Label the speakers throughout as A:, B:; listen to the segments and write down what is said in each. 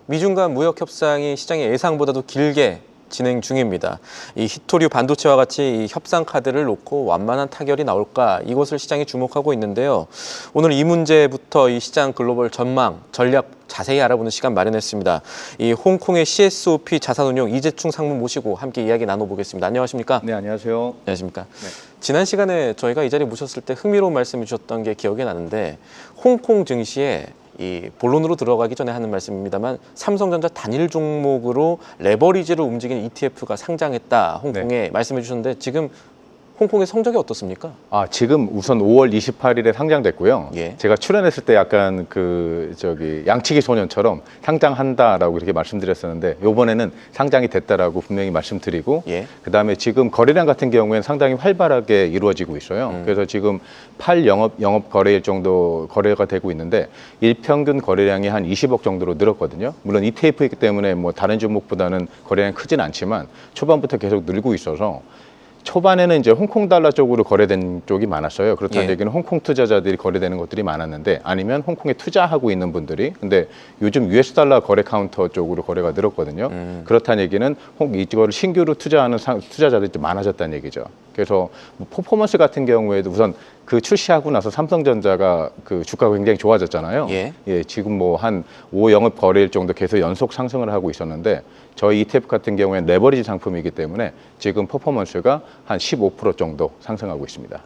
A: 미중 간 무역 협상이 시장의 예상보다도 길게 진행 중입니다. 이 히토류 반도체와 같이 이 협상 카드를 놓고 완만한 타결이 나올까 이것을 시장이 주목하고 있는데요. 오늘 이 문제부터 이 시장 글로벌 전망, 전략 자세히 알아보는 시간 마련했습니다. 이 홍콩의 CSOP 자산운용 이재충 상무 모시고 함께 이야기 나눠보겠습니다. 안녕하십니까?
B: 네, 안녕하세요.
A: 안녕하십니까?
B: 네.
A: 지난 시간에 저희가 이 자리에 모셨을 때 흥미로운 말씀을 주셨던 게 기억이 나는데 홍콩 증시에 이 본론으로 들어가기 전에 하는 말씀입니다만 삼성전자 단일 종목으로 레버리지를 움직이는 ETF가 상장했다 홍콩에 말씀해 주셨는데 지금 홍콩의 성적이 어떻습니까?
B: 지금 우선 5월 28일에 상장됐고요.
A: 예.
B: 제가 출연했을 때 약간 양치기 소년처럼 상장한다라고 이렇게 말씀드렸었는데 이번에는 상장이 됐다라고 분명히 말씀드리고
A: 예.
B: 그다음에 지금 거래량 같은 경우에는 상당히 활발하게 이루어지고 있어요. 그래서 지금 8영업 거래일 정도 거래가 되고 있는데 일평균 거래량이 한 20억 정도로 늘었거든요. 물론 ETF이기 때문에 뭐 다른 종목보다는 거래량이 크진 않지만 초반부터 계속 늘고 있어서 초반에는 이제 홍콩 달러 쪽으로 거래된 쪽이 많았어요. 그렇다는 얘기는 홍콩 투자자들이 거래되는 것들이 많았는데 아니면 홍콩에 투자하고 있는 분들이 근데 요즘 US 달러 거래 카운터 쪽으로 거래가 늘었거든요. 그렇다는 얘기는 이거를 신규로 투자하는 투자자들이 많아졌다는 얘기죠. 그래서 뭐 퍼포먼스 같은 경우에도 우선 그 출시하고 나서 삼성전자가 그 주가가 굉장히 좋아졌잖아요.
A: 예.
B: 지금 뭐 한 5영업 거래일 정도 계속 연속 상승을 하고 있었는데 저희 ETF 같은 경우에는 레버리지 상품이기 때문에 지금 퍼포먼스가 한 15% 정도 상승하고 있습니다.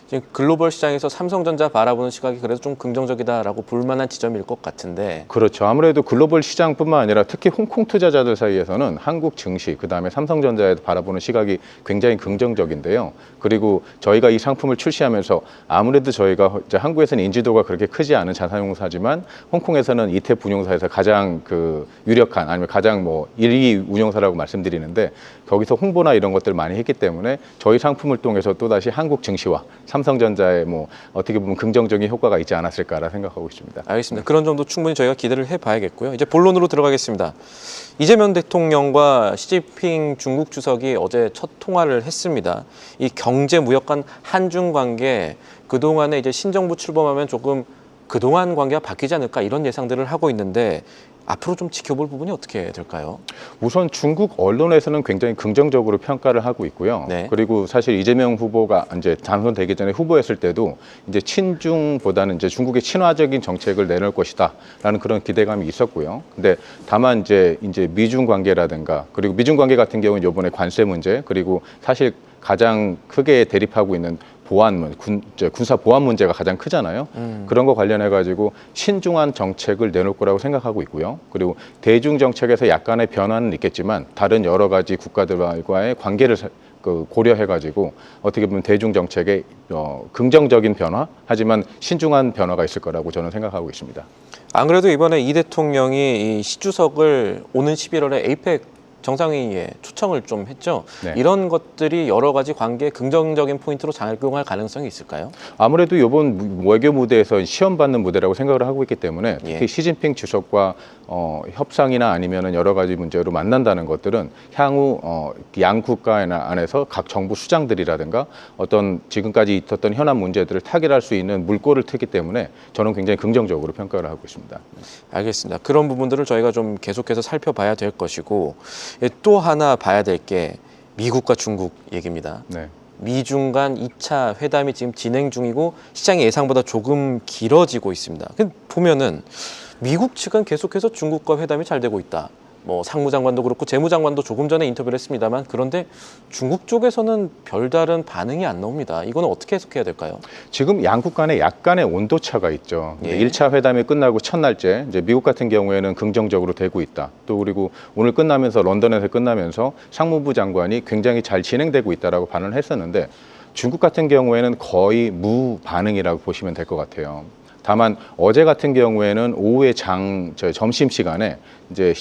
A: 지금 글로벌 시장에서 삼성전자 바라보는 시각이 그래도 좀 긍정적이다라고 볼 만한 지점일 것 같은데.
B: 그렇죠. 아무래도 글로벌 시장뿐만 아니라 특히 홍콩 투자자들 사이에서는 한국 증시, 그다음에 삼성전자에 바라보는 시각이 굉장히 긍정적인데요. 그리고 저희가 이 상품을 출시하면서 아무래도 저희가 이제 한국에서는 인지도가 그렇게 크지 않은 자산운용사지만 홍콩에서는 ETF 운용사에서 가장 그 유력한 아니면 가장 뭐 1위 운용사라고 말씀드리는데 거기서 홍보나 이런 것들을 많이 했기 때문에 저희 상품을 통해서 또다시 한국 증시와 삼성전자의 뭐 어떻게 보면 긍정적인 효과가 있지 않았을까라 생각하고 있습니다.
A: 알겠습니다. 그런 점도 충분히 저희가 기대를 해봐야겠고요. 이제 본론으로 들어가겠습니다. 이재명 대통령과 시진핑 중국 주석이 어제 첫 통화를 했습니다. 이 경제 무역 간 한중 관계 그동안에 이제 신정부 출범하면 조금 그동안 관계가 바뀌지 않을까 이런 예상들을 하고 있는데 앞으로 좀 지켜볼 부분이 어떻게 될까요?
B: 우선 중국 언론에서는 굉장히 긍정적으로 평가를 하고 있고요.
A: 네.
B: 그리고 사실 이재명 후보가 이제 당선되기 전에 후보였을 때도 이제 친중보다는 이제 중국의 친화적인 정책을 내놓을 것이다라는 그런 기대감이 있었고요. 근데 다만 이제 미중 관계라든가 그리고 미중 관계 같은 경우는 이번에 관세 문제 그리고 사실 가장 크게 대립하고 있는 군사 보안 문제가 가장 크잖아요. 그런 거 관련해 가지고 신중한 정책을 내놓을 거라고 생각하고 있고요. 그리고 대중 정책에서 약간의 변화는 있겠지만 다른 여러 가지 국가들과의 관계를 고려해 가지고 어떻게 보면 대중 정책의 긍정적인 변화 하지만 신중한 변화가 있을 거라고 저는 생각하고 있습니다.
A: 안 그래도 이번에 이 대통령이 이 시 주석을 오는 11월에 에이펙 정상회의에 초청을 좀 했죠.
B: 네.
A: 이런 것들이 여러 가지 관계에 긍정적인 포인트로 작용할 가능성이 있을까요?
B: 아무래도 이번 외교 무대에서 시험받는 무대라고 생각을 하고 있기 때문에 특히 시진핑 주석과 협상이나 아니면은 여러 가지 문제로 만난다는 것들은 향후 양 국가 안에서 각 정부 수장들이라든가 어떤 지금까지 있었던 현안 문제들을 타결할 수 있는 물꼬를 트기 때문에 저는 굉장히 긍정적으로 평가를 하고 있습니다.
A: 알겠습니다. 그런 부분들을 저희가 좀 계속해서 살펴봐야 될 것이고 또 하나 봐야 될 게 미국과 중국 얘기입니다.
B: 네.
A: 미중 간 2차 회담이 지금 진행 중이고 시장의 예상보다 조금 길어지고 있습니다. 보면은 미국 측은 계속해서 중국과 회담이 잘 되고 있다. 뭐 상무장관도 그렇고 재무장관도 조금 전에 인터뷰를 했습니다만 그런데 중국 쪽에서는 별다른 반응이 안 나옵니다. 이거는 어떻게 해석해야 될까요?
B: 지금 양국 간에 약간의 온도 차가 있죠. 1차 회담이 끝나고 첫날째 이제 미국 같은 경우에는 긍정적으로 되고 있다. 또 그리고 오늘 끝나면서 런던에서 끝나면서 상무부 장관이 굉장히 잘 진행되고 있다라고 반응을 했었는데 중국 같은 경우에는 거의 무반응이라고 보시면 될 것 같아요. 다만 어제 같은 경우에는 오후에 점심 시간에 이제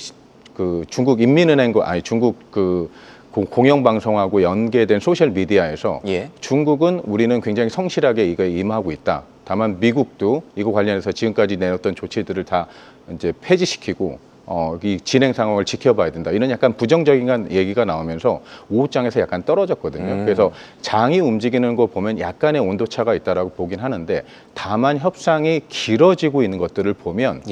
B: 그 중국 인민은행과 중국 그 공영방송하고 연계된 소셜 미디어에서 중국은 우리는 굉장히 성실하게 이거에 임하고 있다. 다만 미국도 이거 관련해서 지금까지 내놓던 조치들을 다 이제 폐지시키고 이 진행 상황을 지켜봐야 된다. 이런 약간 부정적인 얘기가 나오면서 오후장에서 약간 떨어졌거든요. 그래서 장이 움직이는 거 보면 약간의 온도차가 있다라고 보긴 하는데 다만 협상이 길어지고 있는 것들을 보면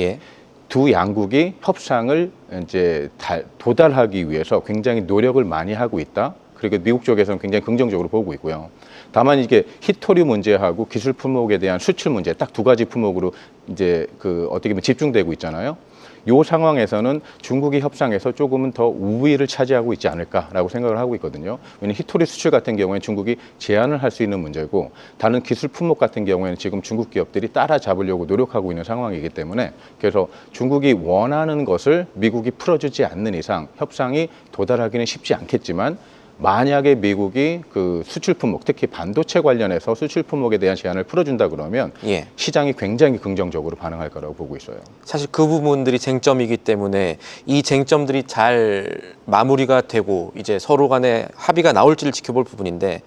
B: 두 양국이 협상을 이제 도달하기 위해서 굉장히 노력을 많이 하고 있다. 그리고 미국 쪽에서는 굉장히 긍정적으로 보고 있고요. 다만 이게 히토류 문제하고 기술 품목에 대한 수출 문제 딱 두 가지 품목으로 이제 어떻게 보면 집중되고 있잖아요. 이 상황에서는 중국이 협상에서 조금은 더 우위를 차지하고 있지 않을까라고 생각을 하고 있거든요. 왜냐하면 히토리 수출 같은 경우에는 중국이 제한을 할 수 있는 문제고 다른 기술 품목 같은 경우에는 지금 중국 기업들이 따라잡으려고 노력하고 있는 상황이기 때문에 그래서 중국이 원하는 것을 미국이 풀어주지 않는 이상 협상이 도달하기는 쉽지 않겠지만 만약에 미국이 그 수출 품목, 특히 반도체 관련해서 수출 품목에 대한 제한을 풀어준다 그러면
A: 예.
B: 시장이 굉장히 긍정적으로 반응할 거라고 보고 있어요.
A: 사실 그 부분들이 쟁점이기 때문에 이 쟁점들이 잘 마무리가 되고 이제 서로 간에 합의가 나올지를 지켜볼 부분인데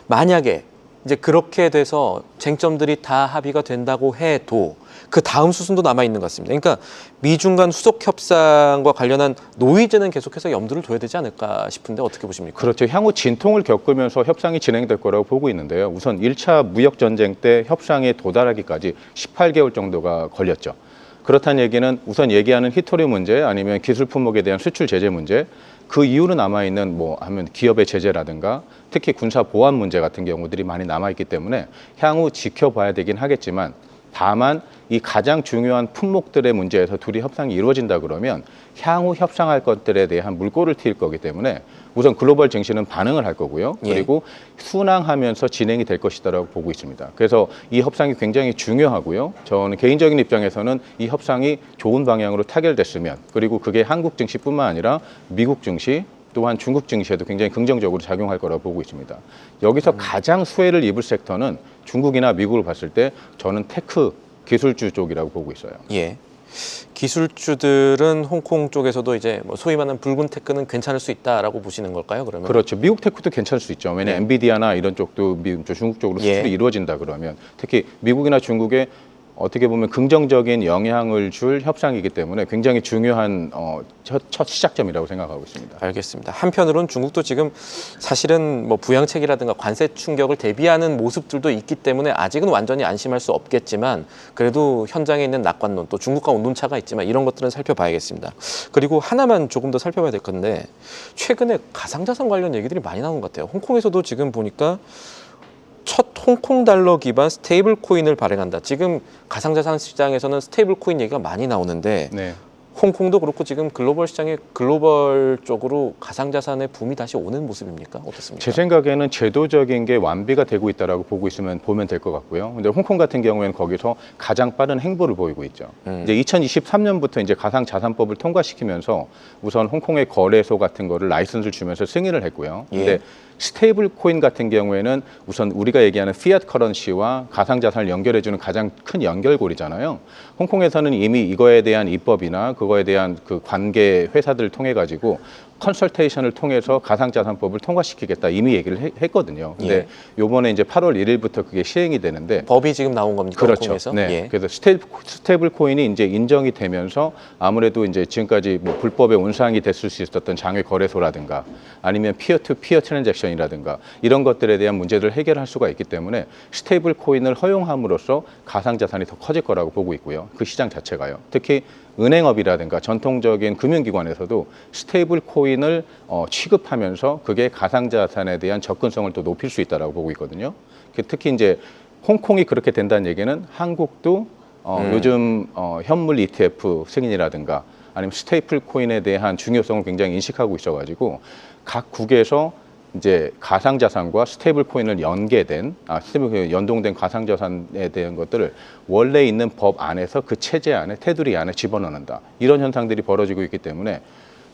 A: 만약에 이제 그렇게 돼서 쟁점들이 다 합의가 된다고 해도 그 다음 수순도 남아 있는 것 같습니다. 그러니까 미중 간 후속 협상과 관련한 노이즈는 계속해서 염두를 둬야 되지 않을까 싶은데 어떻게 보십니까?
B: 그렇죠. 향후 진통을 겪으면서 협상이 진행될 거라고 보고 있는데요. 우선 1차 무역 전쟁 때 협상에 도달하기까지 18개월 정도가 걸렸죠. 그렇다는 얘기는 우선 얘기하는 히토류 문제 아니면 기술 품목에 대한 수출 제재 문제 그 이후로 남아있는 하면 기업의 제재라든가 특히 군사 보안 문제 같은 경우들이 많이 남아있기 때문에 향후 지켜봐야 되긴 하겠지만 다만 이 가장 중요한 품목들의 문제에서 둘이 협상이 이루어진다 그러면 향후 협상할 것들에 대한 물꼬를 트일 거기 때문에 우선 글로벌 증시는 반응을 할 거고요. 그리고 순항하면서 진행이 될 것이다라고 보고 있습니다. 그래서 이 협상이 굉장히 중요하고요. 저는 개인적인 입장에서는 이 협상이 좋은 방향으로 타결됐으면 그리고 그게 한국 증시뿐만 아니라 미국 증시 또한 중국 증시에도 굉장히 긍정적으로 작용할 거라고 보고 있습니다. 여기서 가장 수혜를 입을 섹터는 중국이나 미국을 봤을 때 저는 테크 기술주 쪽이라고 보고 있어요.
A: 예. 기술주들은 홍콩 쪽에서도 이제 소위 말하는 붉은 테크는 괜찮을 수 있다라고 보시는 걸까요? 그러면
B: 그렇죠. 미국 테크도 괜찮을 수 있죠. 왜냐하면 엔비디아나 이런 쪽도 중국 쪽으로 수출이 이루어진다 그러면 특히 미국이나 중국에 어떻게 보면 긍정적인 영향을 줄 협상이기 때문에 굉장히 중요한 첫 시작점이라고 생각하고 있습니다.
A: 알겠습니다. 한편으로는 중국도 지금 사실은 부양책이라든가 관세 충격을 대비하는 모습들도 있기 때문에 아직은 완전히 안심할 수 없겠지만 그래도 현장에 있는 낙관론 또 중국과 온도차가 있지만 이런 것들은 살펴봐야겠습니다. 그리고 하나만 조금 더 살펴봐야 될 건데 최근에 가상자산 관련 얘기들이 많이 나오는 것 같아요. 홍콩에서도 지금 보니까 첫 홍콩 달러 기반 스테이블 코인을 발행한다. 지금 가상자산 시장에서는 스테이블 코인 얘기가 많이 나오는데
B: 네.
A: 홍콩도 그렇고 지금 글로벌 시장에 글로벌 쪽으로 가상자산의 붐이 다시 오는 모습입니까? 어떻습니까?
B: 제 생각에는 제도적인 게 완비가 되고 있다라고 보면 될 것 같고요. 근데 홍콩 같은 경우에는 거기서 가장 빠른 행보를 보이고 있죠. 이제 2023년부터 이제 가상자산법을 통과시키면서 우선 홍콩의 거래소 같은 거를 라이선스를 주면서 승인을 했고요. 근데 스테이블 코인 같은 경우에는 우선 우리가 얘기하는 피앗 커런시와 가상자산을 연결해주는 가장 큰 연결고리잖아요. 홍콩에서는 이미 이거에 대한 입법이나 그거에 대한 그 관계 회사들을 통해 가지고 컨설테이션을 통해서 가상자산법을 통과시키겠다 이미 얘기를 했거든요. 근데 요번에 이제 8월 1일부터 그게 시행이 되는데
A: 법이 지금 나온 겁니까?
B: 그렇죠.
A: 홍콩에서?
B: 네. 그래서 스테이블 코인이 이제 인정이 되면서 아무래도 이제 지금까지 불법의 온상이 됐을 수 있었던 장외 거래소라든가 아니면 피어 투 피어 트랜잭션이라든가 이런 것들에 대한 문제들을 해결할 수가 있기 때문에 스테이블 코인을 허용함으로써 가상자산이 더 커질 거라고 보고 있고요. 그 시장 자체가요. 특히 은행업이라든가 전통적인 금융기관에서도 스테이블 코인을 취급하면서 그게 가상자산에 대한 접근성을 또 높일 수 있다고 보고 있거든요. 특히 이제 홍콩이 그렇게 된다는 얘기는 한국도 요즘 현물 ETF 승인이라든가 아니면 스테이블 코인에 대한 중요성을 굉장히 인식하고 있어가지고 각 국에서 이제 가상자산과 스테이블 코인을 스테이블 코인 연동된 가상자산에 대한 것들을 원래 있는 법 안에서 그 체제 안에 테두리 안에 집어넣는다. 이런 현상들이 벌어지고 있기 때문에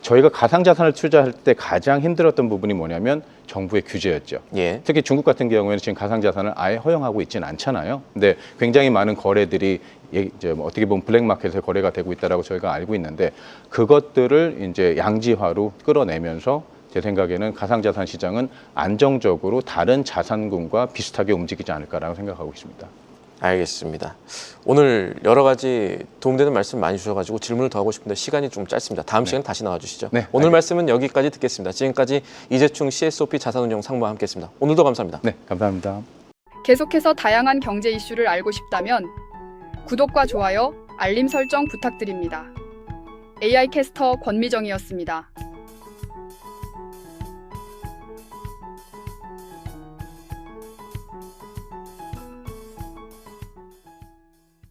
B: 저희가 가상자산을 투자할 때 가장 힘들었던 부분이 뭐냐면 정부의 규제였죠. 특히 중국 같은 경우에는 지금 가상자산을 아예 허용하고 있지는 않잖아요. 근데 굉장히 많은 거래들이 이제 어떻게 보면 블랙마켓에서 거래가 되고 있다라고 저희가 알고 있는데 그것들을 이제 양지화로 끌어내면서 제 생각에는 가상자산 시장은 안정적으로 다른 자산군과 비슷하게 움직이지 않을까라고 생각하고 있습니다.
A: 알겠습니다. 오늘 여러 가지 도움되는 말씀 많이 주셔가지고 질문을 더 하고 싶은데 시간이 좀 짧습니다. 다음 시간에 다시 나와주시죠.
B: 네,
A: 오늘 말씀은 여기까지 듣겠습니다. 지금까지 이재충 CSOP 자산운용 상무와 함께했습니다. 오늘도 감사합니다.
B: 네, 감사합니다.
C: 계속해서 다양한 경제 이슈를 알고 싶다면 구독과 좋아요, 알림 설정 부탁드립니다. AI 캐스터 권미정이었습니다.